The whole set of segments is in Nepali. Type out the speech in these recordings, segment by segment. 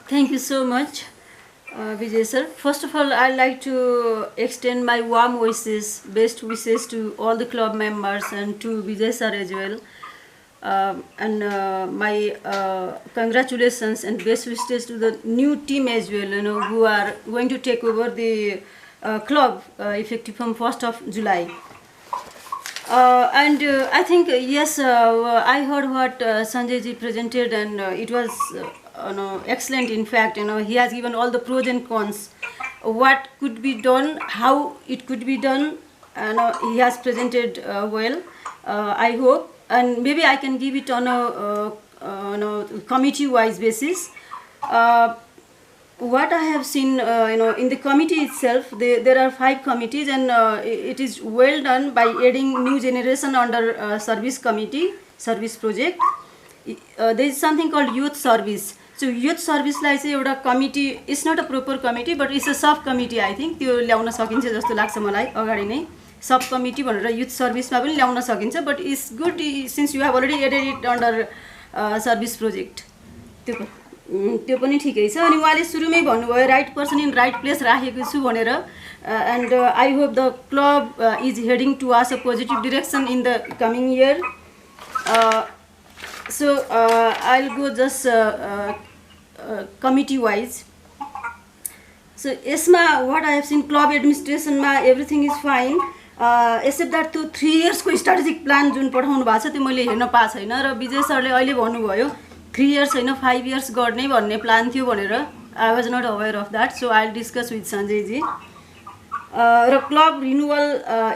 Thank you so much, Vijay sir. First of all, I'd like to extend my warm wishes, best wishes to all the club members and to Vijay sir as well. And my congratulations and best wishes to the new team as well, who are going to take over the club effective from 1st of July. And I think yes, I heard what Sanjay ji presented, and it was excellent. In fact, he has given all the pros and cons, what could be done, how it could be done, and he has presented well. I hope, and maybe I can give it on a committee-wise basis. What I have seen, in the committee itself, there are 5 committees, and it is well done by adding new generation under service committee, service project. There is something called youth service. So youth service like say एउटा committee, it's not a proper committee, but it's a sub committee. I think त्यो ल्याउन सकिन्छ जस्तो लाग्छ मलाई अगाडि नै सब कमिटी भनेर youth service मा पनि ल्याउन सकिन्छ, but it's good since you have already added it under service project. त्यो पनि ठिकै छ. अनि उहाँले सुरुमै भन्नुभयो right person in right place राखेको छु भनेर, and I hope the club is heading towards a positive direction in the coming year. So I'll go just committee wise. So यसमा what I have seen club administration मा everything is fine, except that त्यो 3 years को strategic plan जुन पठाउनु भएको छ त्यो मैले हेर्न पाएको छैन, र विजय सरले अहिले भन्नुभयो 3 years होइन 5 years गर्ने भन्ने प्लान थियो भनेर. I was not aware of that, so I'll discuss with Sanjay ji. र club renewal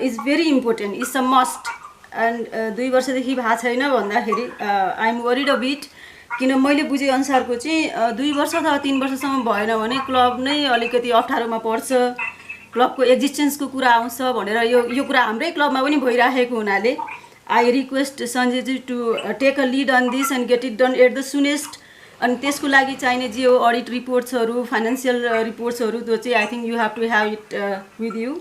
is very important, it's a must. And 2 वर्षदेखि भएको छैन भन्दाखेरि I am worried a bit, किन मैले बुझे अनुसारको चाहिँ 2 वर्ष अथवा 3 वर्षसम्म भएन भने क्लब नै अलिकति अप्ठ्यारोमा पर्छ, क्लबको एक्जिस्टेन्सको कुरा आउँछ भनेर यो कुरा हाम्रै क्लबमा पनि भइराखेको हुनाले I request Sanjay ji to take a lead on this and get it done at the soonest. अनि त्यसको लागि चाहिने जे हो अडिट रिपोर्ट्सहरू, फाइनेन्सियल रिपोर्ट्सहरू, त्यो चाहिँ I think you have to have it with you.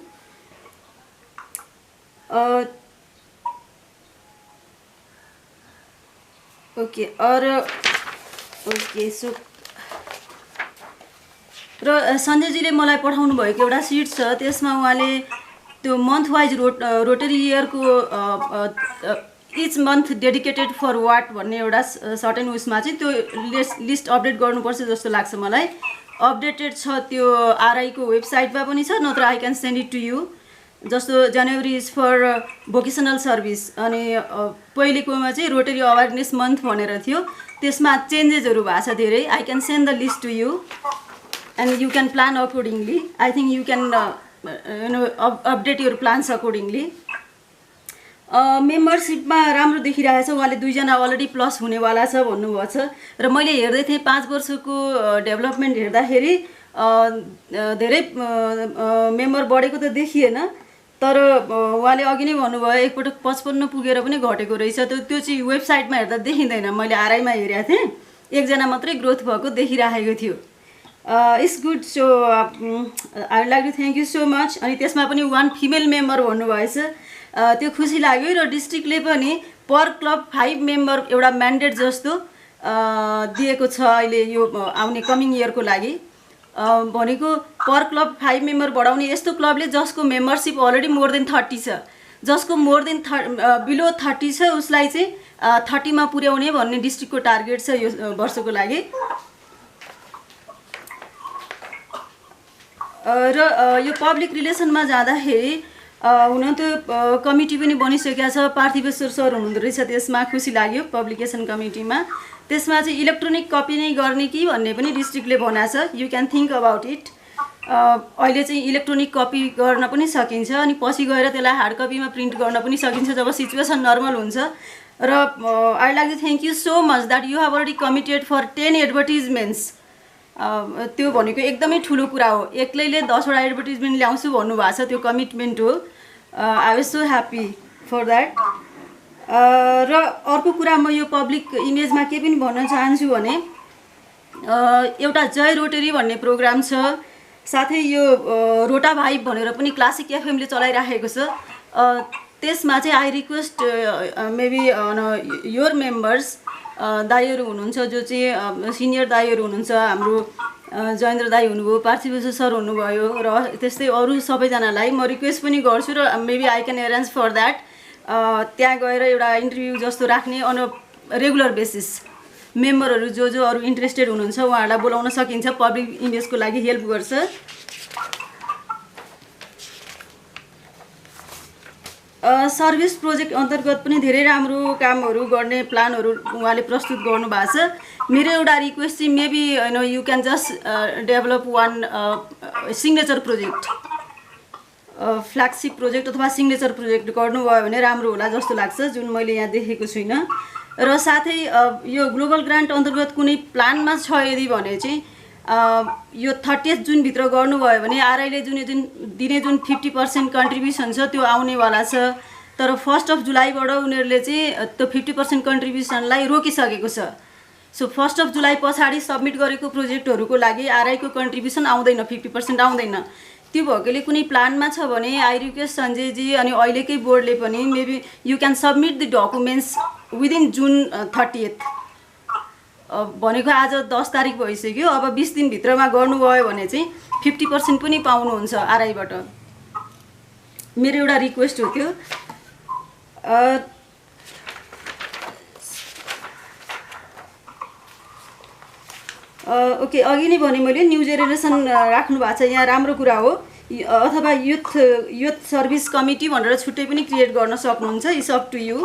Okay okay so र सञ्जयजीले मलाई पठाउनु भएको एउटा सिट छ, त्यसमा उहाँले त्यो मन्थ वाइज रोटरी इयरको each month dedicated for what भन्ने एउटा सर्टेन उसमा चाहिँ त्यो लिस्ट अपडेट गर्नुपर्छ जस्तो लाग्छ मलाई. अपडेटेड छ त्यो आरआईको वेबसाइटमा पनि छ, नत्र I can send it to you. जस्तो January is for vocational service, अनि पहिलेकोमा चाहिँ रोटरी अवेरनेस मन्थ भनेर थियो, त्यसमा चेन्जेसहरू भएको छ धेरै. I can send the list to you and you can plan accordingly. I think you can update your plans accordingly. मेम्बरसिपमा राम्रो देखिरहेको छ, उहाँले 2 जना अलरेडी प्लस हुनेवाला छ भन्नुभएको छ, र मैले हेर्दै थिएँ 5 वर्षको डेभलपमेन्ट हेर्दाखेरि धेरै मेम्बर बढेको त देखिएन, तर उहाँले अघि नै भन्नुभयो एकपटक 55 पुगेर पनि घटेको रहेछ. त्यो चाहिँ वेबसाइटमा हेर्दा देखिँदैन, मैले आरआईमा हेरेको थिएँ 1 जना मात्रै ग्रोथ भएको देखिरहेको थियो. It's good. So I would like to thank you so much. अनि त्यसमा पनि 1 फिमेल मेम्बर भन्नुभएछ, त्यो खुसी लाग्यो. र डिस्ट्रिक्टले पनि पर क्लब 5 मेम्बर एउटा म्यान्डेट जस्तो दिएको छ अहिले यो आउने कमिङ इयरको लागि. भनेको पर क्लब 5 मेम्बर बढाउने यस्तो क्लबले जसको मेम्बरसिप अलरेडी मोर देन 30 छ, जसको मोर देन बिलो 30 छ उसलाई चाहिँ 30 मा पुर्याउने भन्ने डिस्ट्रिक्टको टार्गेट छ यो वर्षको लागि. र यो पब्लिक रिलेसनमा जाँदाखेरि हुन त कमिटी पनि बनिसकेको छ, पार्थिवेश्वर सर हुनुहुँदो रहेछ त्यसमा, खुसी लाग्यो पब्लिकेसन कमिटीमा. त्यसमा चाहिँ इलेक्ट्रोनिक कपी नै गर्ने कि भन्ने पनि डिस्ट्रिक्टले भनेको छ. You can think about it. अहिले चाहिँ इलेक्ट्रोनिक कपी गर्न पनि सकिन्छ, अनि पछि गएर त्यसलाई हार्ड कपीमा प्रिन्ट गर्न पनि सकिन्छ जब सिचुएसन नर्मल हुन्छ. र I like to thank you so much that you have already committed for 10 advertisements. त्यो भनेको एकदमै ठुलो कुरा हो. एक्लैले 10 वटा एडभर्टिजमेन्ट ल्याउँछु भन्नुभएको छ, त्यो कमिटमेन्ट हो. I was so happy for that. र अर्को कुरा म यो पब्लिक इमेजमा के पनि भन्न चाहन्छु भने एउटा जय रोटरी भन्ने प्रोग्राम छ, साथै यो रोटा भाइब भनेर पनि क्लासिक एफएमले चलाइराखेको छ. त्यसमा चाहिँ I request maybe your members दाईहरू हुनुहुन्छ जो चाहिँ सिनियर दाईहरू हुनुहुन्छ। हाम्रो जयेन्द्र दाई हुनुभयो, पार्थिव सर हुनुभयो र त्यस्तै अरू सबैजनालाई म रिक्वेस्ट पनि गर्छु र maybe I can arrange for that त्यहाँ गएर एउटा इन्टरभ्यू जस्तो राख्ने अन रेगुलर बेसिस मेम्बरहरू जो अरू इन्ट्रेस्टेड हुनुहुन्छ उहाँहरूलाई बोलाउन सकिन्छ, पब्लिक इमेजको लागि हेल्प गर्छ। सर्भिस प्रोजेक्ट अन्तर्गत पनि धेरै राम्रो कामहरू गर्ने प्लानहरू उहाँले प्रस्तुत गर्नुभएको छ। मेरो एउटा रिक्वेस्ट चाहिँ maybe you can just develop one signature project, flagship project अथवा सिग्नेचर प्रोजेक्ट गर्नुभयो भने राम्रो होला जस्तो लाग्छ, जुन मैले यहाँ देखेको छुइनँ। र साथै यो ग्लोबल ग्रान्ट अन्तर्गत कुनै प्लानमा छ यदि भने चाहिँ यो 30 जुनभित्र गर्नुभयो भने आरआईले दिने जुन 50% कन्ट्रिब्युसन छ त्यो आउनेवाला छ। तर 1 जुलाईबाट उनीहरूले चाहिँ त्यो 50% कन्ट्रिब्युसनलाई रोकिसकेको छ। सो 1 जुलाई पछाडि सबमिट गरेको प्रोजेक्टहरूको लागि आरआईको कन्ट्रिब्युसन आउँदैन, 50% आउँदैन। त्यो भएकोले कुनै प्लानमा छ भने आई रिक्वेस्ट सञ्जयजी अनि अहिलेकै बोर्डले पनि maybe you can submit the documents within जुन 30 भनेको आज 10 तारिक भइसक्यो। अब 20 दिनभित्रमा गर्नुभयो भने चाहिँ 50% पनि पाउनुहुन्छ आरआईबाट। मेरो एउटा रिक्वेस्ट हो त्यो। ओके, अघि नै भने मैले न्यू जेनेरेसन राख्नु भएको छ यहाँ, राम्रो कुरा हो। अथवा युथ सर्भिस कमिटी भनेर छुट्टै पनि क्रिएट गर्न सक्नुहुन्छ, इट्स अप टु यु।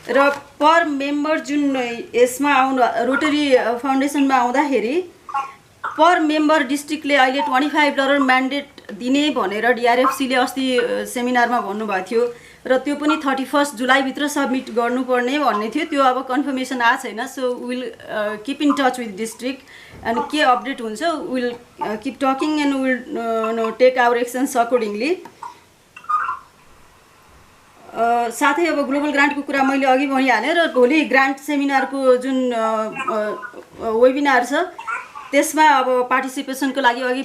र पर मेम्बर जुन यसमा रोटरी फाउन्डेसनमा आउँदाखेरि पर मेम्बर डिस्ट्रिक्टले अहिले $25 म्यान्डेट दिने भनेर डिआरएफसीले अस्ति सेमिनारमा भन्नुभएको थियो र त्यो पनि 31 जुलाईभित्र सबमिट गर्नुपर्ने भन्ने थियो। त्यो अब कन्फर्मेसन आएको छैन। So will keep in touch with district and के अपडेट हुन्छ will keep talking and will take our actions accordingly. साथै अब ग्लोबल ग्रान्टको कुरा मैले अघि भनिहालेँ र भोलि ग्रान्ट सेमिनारको जुन वेबिनार छ त्यसमा अब पार्टिसिपेसनको लागि अघि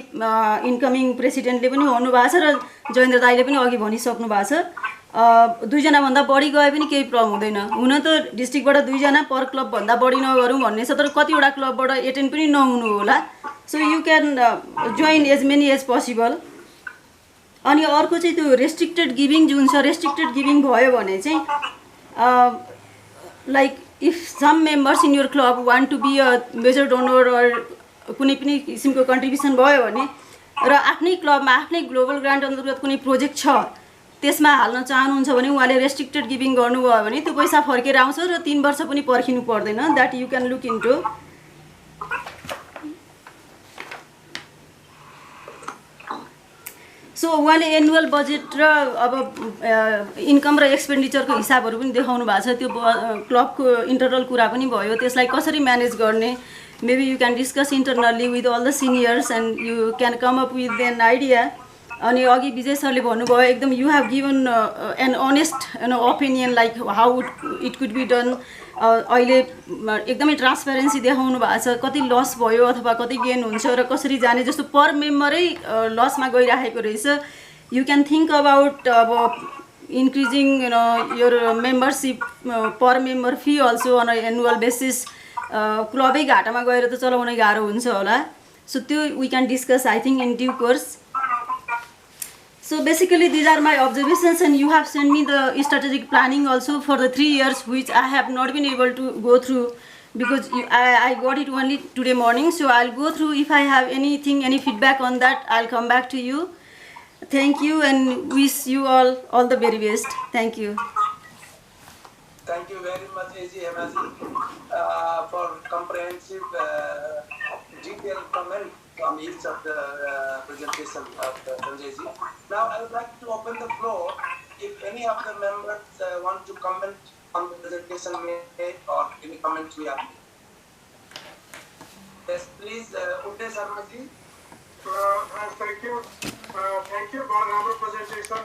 इन्कमिङ प्रेसिडेन्टले पनि भन्नुभएको छ र जयेन्द्र दाईले पनि अघि भनिसक्नु भएको छ। 2 जनाभन्दा बढी गए पनि केही प्रब्लम हुँदैन। हुन त डिस्ट्रिक्टबाट 2 जना पर क्लबभन्दा बढी नगरौँ भन्ने छ, तर कतिवटा क्लबबाट एटेन्ड पनि नहुनु होला। So you can join as many as possible. अनि अर्को चाहिँ त्यो रेस्ट्रिक्टेड गिभिङ जुन छ, रेस्ट्रिक्टेड गिभिङ भयो भने चाहिँ like if some members in your club want to be a major donor or कुनै पनि किसिमको कन्ट्रिब्युसन भयो भने र आफ्नै क्लबमा आफ्नै ग्लोबल ग्रान्ट अन्तर्गत कुनै प्रोजेक्ट छ त्यसमा हाल्न चाहनुहुन्छ भने उहाँले रेस्ट्रिक्टेड गिभिङ गर्नुभयो भने त्यो पैसा फर्केर आउँछ र 3 वर्ष पनि पर्खिनु पर्दैन। That you can look into. So उहाँले एनुअल बजेट र अब इन्कम र एक्सपेन्डिचरको हिसाबहरू पनि देखाउनु भएको छ। त्यो क्लबको इन्टरनल कुरा पनि भयो, त्यसलाई कसरी म्यानेज गर्ने। Maybe you can discuss internally with all the seniors and you can come up with an idea. अनि अघि विजय सरले भन्नुभयो एकदम you have given an honest opinion like how it could be done. अहिले एकदमै ट्रान्सपेरेन्सी देखाउनु भएको छ, कति लस भयो अथवा कति गेन हुन्छ र कसरी जाने जस्तो पर मेम्बरै लसमा गइराखेको रहेछ। यु क्यान थिङ्क अबाउट अब increasing your membership per member fee also on annual basis. क्लबै घाटामा गएर त चलाउन गाह्रो हुन्छ होला। सो त्यो we can discuss I think in due course. So basically these are my observations and you have sent me the strategic planning also for the 3 years which I have not been able to go through because I got it only today morning. So I'll go through. If I have anything, any feedback on that, I'll come back to you. Thank you and wish you all the very best. Thank you. Thank you very much, AG Hemaji, for comprehensive detailed comment on each of the presentation of Sanjay ji. Now I would like to open the floor if any of the members want to comment on the presentation made or any comments we have made. Yes, please, Uday Sharma ji. Thank you for our presentation.